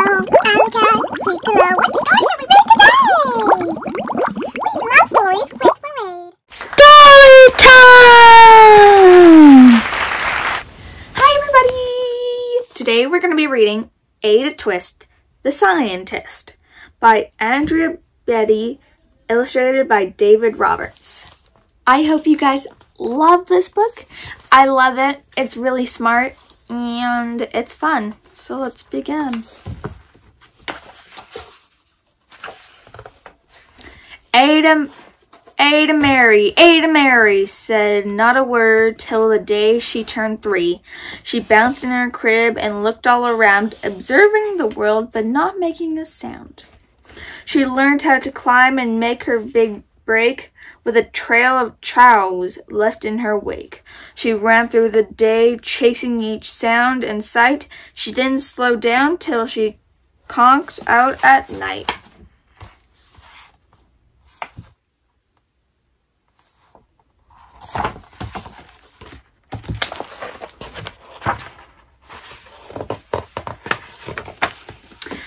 I'm Kat. Piccolo. What story shall we read today? We love stories with Parade. Story time! Hi everybody! Today we're going to be reading Ada Twist, the Scientist by Andrea Beatty, illustrated by David Roberts. I hope you guys love this book. I love it. It's really smart and it's fun. So let's begin. Ada Mary said not a word till the day she turned 3. She bounced in her crib and looked all around, observing the world but not making a sound. She learned how to climb and make her big break with a trail of chows left in her wake. She ran through the day, chasing each sound and sight. She didn't slow down till she conked out at night.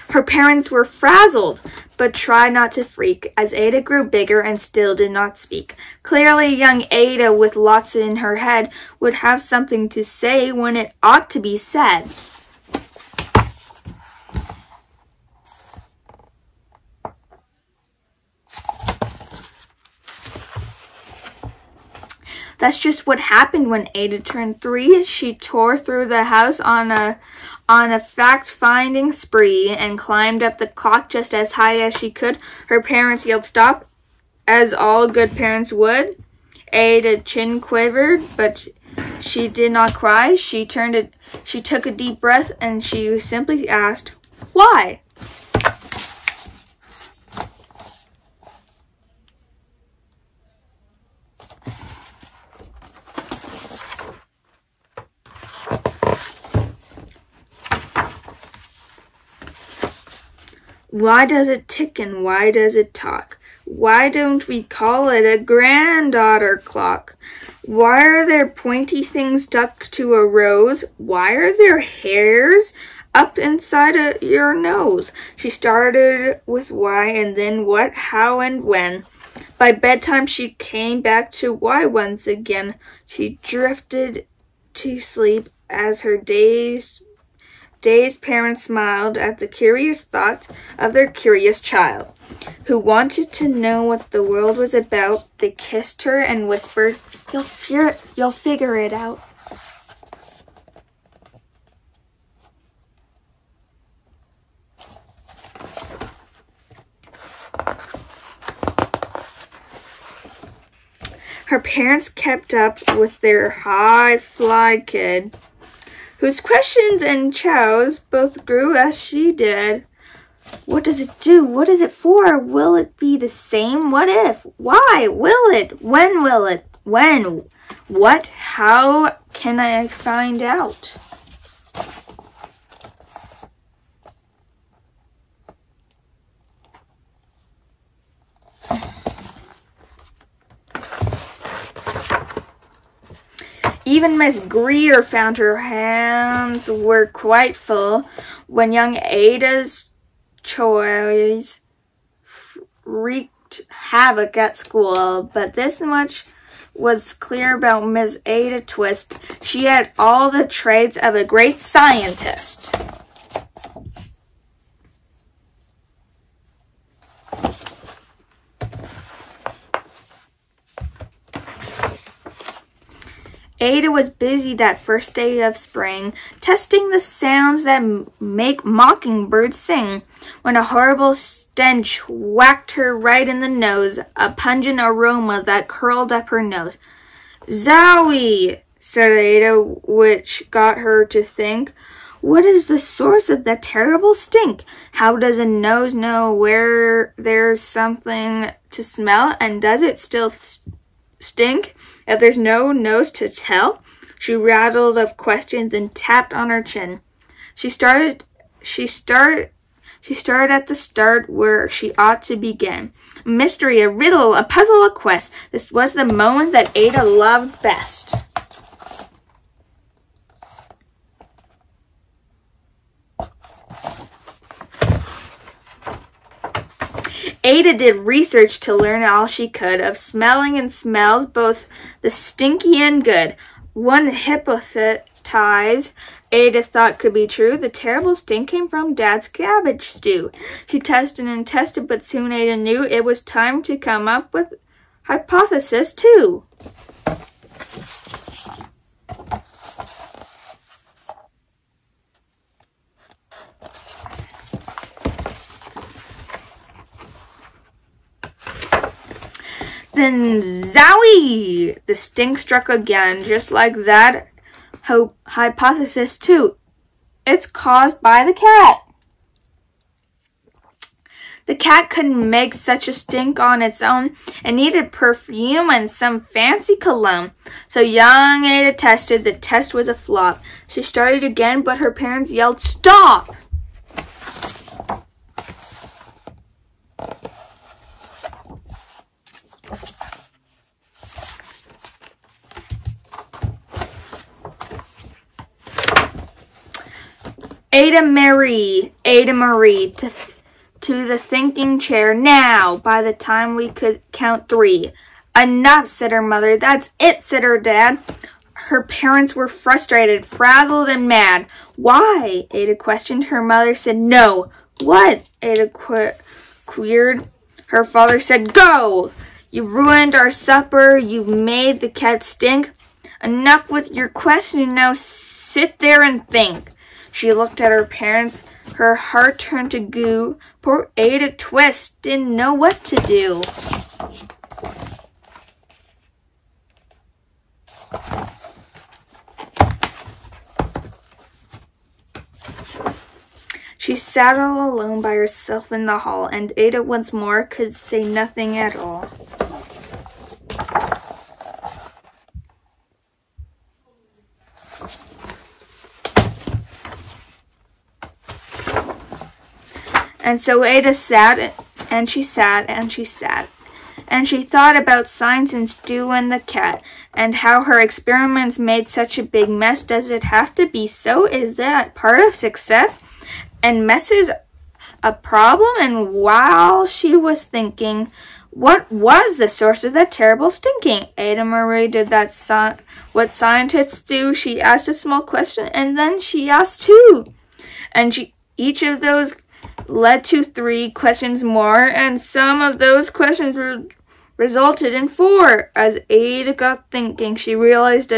Her parents were frazzled, but tried not to freak, as Ada grew bigger and still did not speak. Clearly, young Ada, with lots in her head, would have something to say when it ought to be said. That's just what happened when Ada turned 3. She tore through the house on a fact-finding spree and climbed up the clock just as high as she could. Her parents yelled stop, as all good parents would. Ada's chin quivered, but she did not cry. She took a deep breath and she simply asked, "Why?" Why does it tick and why does it talk? Why don't we call it a granddaughter clock? Why are there pointy things stuck to a rose? Why are there hairs up inside your nose? She started with why and then what, how, and when. By bedtime she came back to why once again. She drifted to sleep as her dazed parents smiled at the curious thought of their curious child, who wanted to know what the world was about. They kissed her and whispered, You'll figure it out." Her parents kept up with their high-fly kid, whose questions and chows both grew as she did. What does it do? What is it for? Will it be the same? What if? Why? Will it? When will it? When? What? How can I find out? Even Miss Greer found her hands were quite full when young Ada's choice wreaked havoc at school. But this much was clear about Miss Ada Twist. She had all the traits of a great scientist. Ada was busy that first day of spring, testing the sounds that make mockingbirds sing, when a horrible stench whacked her right in the nose, a pungent aroma that curled up her nose. "Zowie!" said Ada, which got her to think. What is the source of that terrible stink? How does a nose know where there's something to smell, and does it still stink if there's no nose to tell? She rattled of questions and tapped on her chin. She started at the start where she ought to begin. A mystery, a riddle, a puzzle, a quest. This was the moment that Ada loved best. Ada did research to learn all she could of smelling and smells, both the stinky and good. One hypothesis Ada thought could be true. The terrible stink came from Dad's cabbage stew. She tested and tested, but soon Ada knew it was time to come up with hypothesis 2. Then zowie! The stink struck again, just like that hypothesis 2. It's caused by the cat. The cat couldn't make such a stink on its own. It needed perfume and some fancy cologne. So young Ada tested. The test was a flop. She started again, but her parents yelled, "Stop!" Ada Marie, to the thinking chair now. By the time we could count 3. "Enough," said her mother. "That's it," said her dad. Her parents were frustrated, frazzled, and mad. "Why?" Ada questioned. Her mother said, "No." "What?" Ada queried. Her father said, "Go! You've ruined our supper. You've made the cat stink. Enough with your questioning. Now sit there and think." She looked at her parents. Her heart turned to goo. Poor Ada Twist didn't know what to do. She sat all alone by herself in the hall, and Ada once more could say nothing at all. And so Ada sat, and she sat, and she sat. And she thought about science and Stu and the cat, and how her experiments made such a big mess. Does it have to be so? Is that part of success? And messes a problem? And while she was thinking, what was the source of that terrible stinking? Ada Marie did what scientists do. She asked a small question, and then she asked 2. And each of those led to 3 questions more, and some of those questions resulted in 4. As Ada got thinking, she realized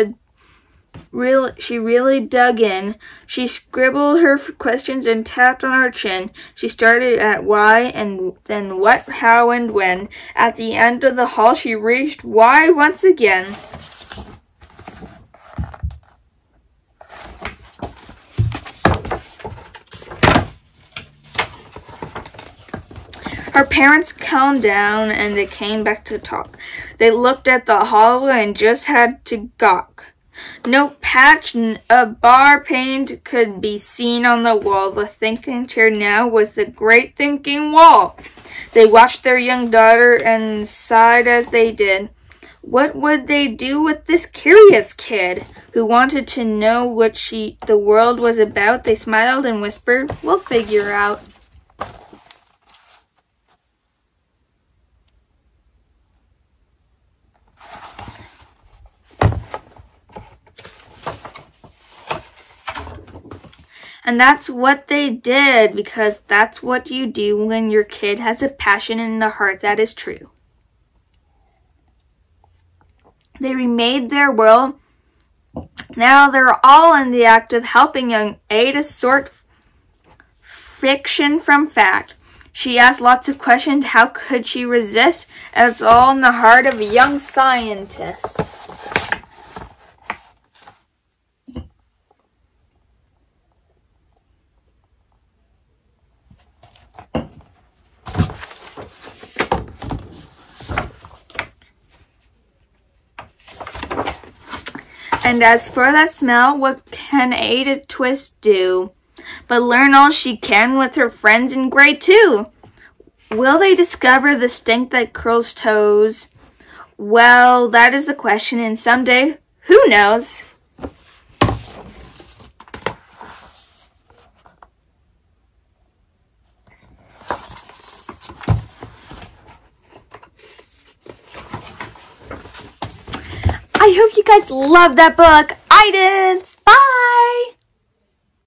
she really dug in. She scribbled her questions and tapped on her chin. She started at why, and then what, how, and when. At the end of the hall, she reached why once again. Her parents calmed down and they came back to talk. They looked at the hallway and just had to gawk. No patch of bar paint could be seen on the wall. The thinking chair now was the great thinking wall. They watched their young daughter and sighed as they did. What would they do with this curious kid who wanted to know what the world was about? They smiled and whispered, "We'll figure out." And that's what they did, because that's what you do when your kid has a passion in the heart that is true. They remade their world. Now they're all in the act of helping young Ada sort fiction from fact. She asked lots of questions. How could she resist? And it's all in the heart of a young scientist. And as for that smell, what can Ada Twist do but learn all she can with her friends in grade 2? Will they discover the stink that curls toes? Well, that is the question, and someday, who knows? I hope you guys love that book. I did.